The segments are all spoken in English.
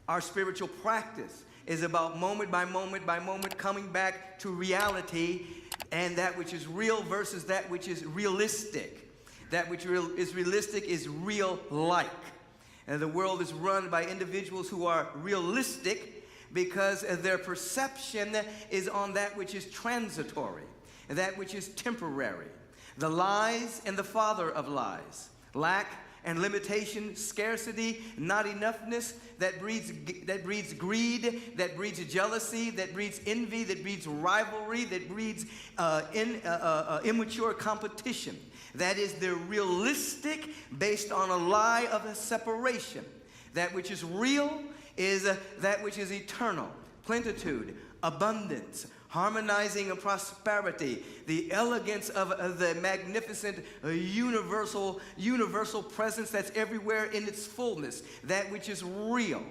Our spiritual practice is about moment by moment by moment coming back to reality and that which is real versus that which is realistic. That which is realistic is real-like. And the world is run by individuals who are realistic because their perception is on that which is transitory, that which is temporary. The lies and the father of lies. Lack and limitation, scarcity, not enoughness, that breeds greed, that breeds jealousy, that breeds envy, that breeds rivalry, that breeds immature competition. That is the realistic based on a lie of a separation. That which is real is that which is eternal. Plenitude, abundance, harmonizing of prosperity, the elegance of the magnificent universal presence that's everywhere in its fullness, that which is real.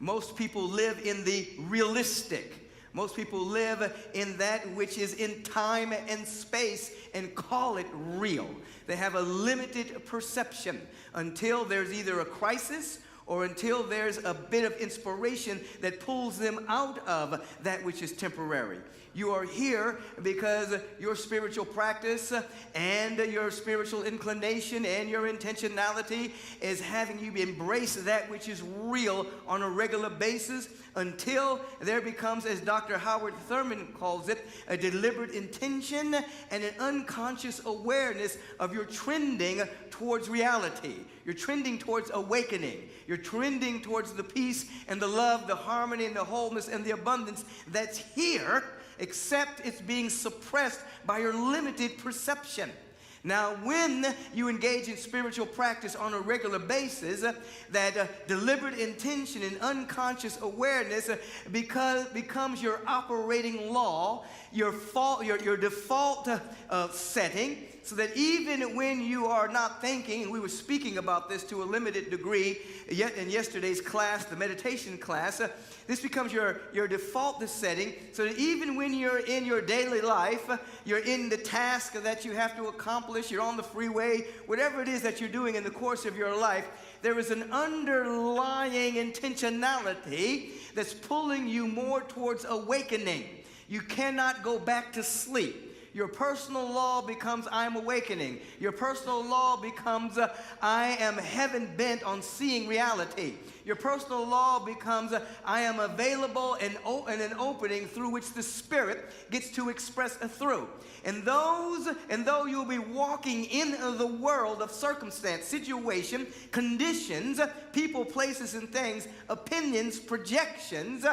Most people live in the realistic. Most people live in that which is in time and space and call it real. They have a limited perception until there's either a crisis or until there's a bit of inspiration that pulls them out of that which is temporary. You are here because your spiritual practice and your spiritual inclination and your intentionality is having you embrace that which is real on a regular basis until there becomes, as Dr. Howard Thurman calls it, a deliberate intention and an unconscious awareness of your trending towards reality. You're trending towards awakening. You're trending towards the peace and the love, the harmony and the wholeness and the abundance that's here, except it's being suppressed by your limited perception. Now, when you engage in spiritual practice on a regular basis, that deliberate intention and unconscious awareness becomes your operating law, your default setting, so that even when you are not thinking, and we were speaking about this to a limited degree yet in yesterday's class, the meditation class, this becomes your default setting, so that even when you're in your daily life, you're in the task that you have to accomplish, you're on the freeway, whatever it is that you're doing in the course of your life, there is an underlying intentionality that's pulling you more towards awakening. You cannot go back to sleep. Your personal law becomes I am awakening. Your personal law becomes I am heaven bent on seeing reality. Your personal law becomes I am available and an opening through which the Spirit gets to express through. And though you'll be walking in the world of circumstance, situation, conditions, people, places, and things, opinions, projections,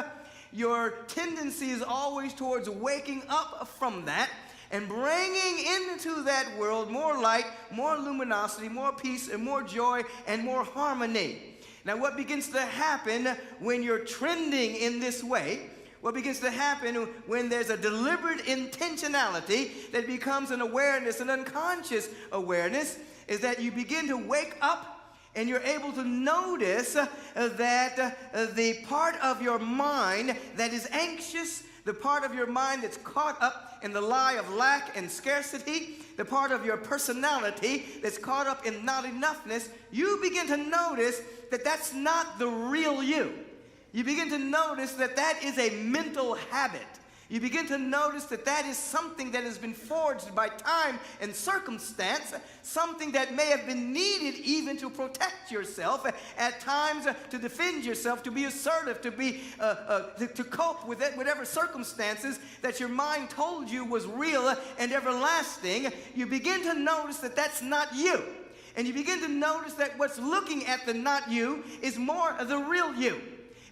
your tendency is always towards waking up from that and bringing into that world more light, more luminosity, more peace, and more joy, and more harmony. Now, what begins to happen when you're trending in this way, what begins to happen when there's a deliberate intentionality that becomes an awareness, an unconscious awareness, is that you begin to wake up and you're able to notice that the part of your mind that is anxious, the part of your mind that's caught up in the lie of lack and scarcity, the part of your personality that's caught up in not enoughness, you begin to notice that that's not the real you. You begin to notice that that is a mental habit. You begin to notice that that is something that has been forged by time and circumstance, something that may have been needed even to protect yourself, at times to defend yourself, to be assertive, to cope with it, whatever circumstances that your mind told you was real and everlasting. You begin to notice that that's not you. And you begin to notice that what's looking at the not you is more the real you.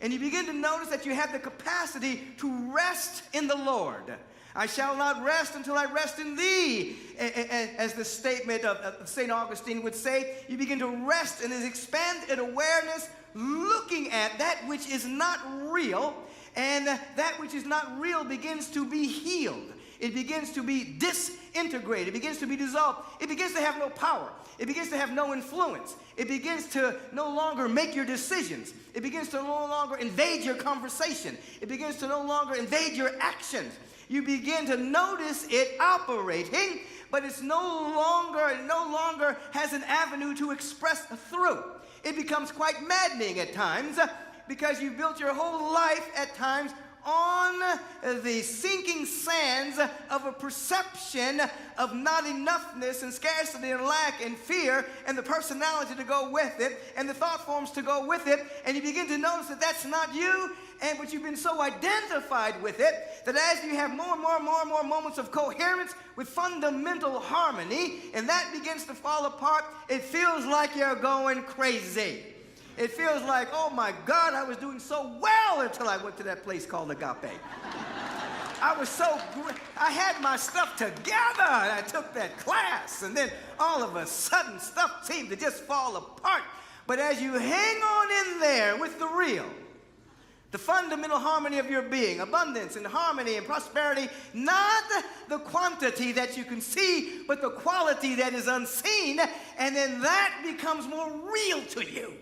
And you begin to notice that you have the capacity to rest in the Lord. I shall not rest until I rest in thee, as the statement of St. Augustine would say. You begin to rest in his expanded awareness, looking at that which is not real, and that which is not real begins to be healed. It begins to be disintegrated. It begins to be dissolved. It begins to have no power. It begins to have no influence. It begins to no longer make your decisions. It begins to no longer invade your conversation. It begins to no longer invade your actions. You begin to notice it operating, but it no longer has an avenue to express through. It becomes quite maddening at times because you built your whole life at times on the sinking sands of a perception of not enoughness and scarcity and lack and fear, and the personality to go with it and the thought forms to go with it, and you begin to notice that that's not you, but you've been so identified with it that as you have more and more moments of coherence with fundamental harmony, and that begins to fall apart, it feels like you're going crazy. It feels like, oh my God, I was doing so well until I went to that place called Agape. I was so great. I had my stuff together. I took that class, and then all of a sudden stuff seemed to just fall apart. But as you hang on in there with the real, the fundamental harmony of your being, abundance and harmony and prosperity, not the quantity that you can see, but the quality that is unseen, and then that becomes more real to you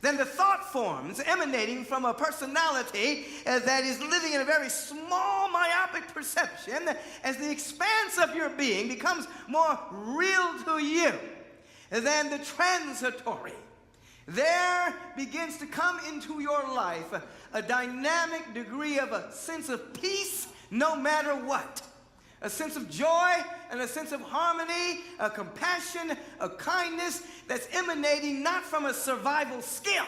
than the thought forms emanating from a personality that is living in a very small myopic perception. As the expanse of your being becomes more real to you than the transitory, there begins to come into your life a dynamic degree of a sense of peace no matter what. A sense of joy and a sense of harmony, a compassion, a kindness that's emanating not from a survival skill,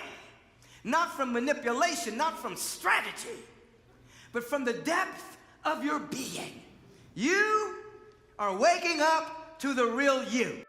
not from manipulation, not from strategy, but from the depth of your being. You are waking up to the real you.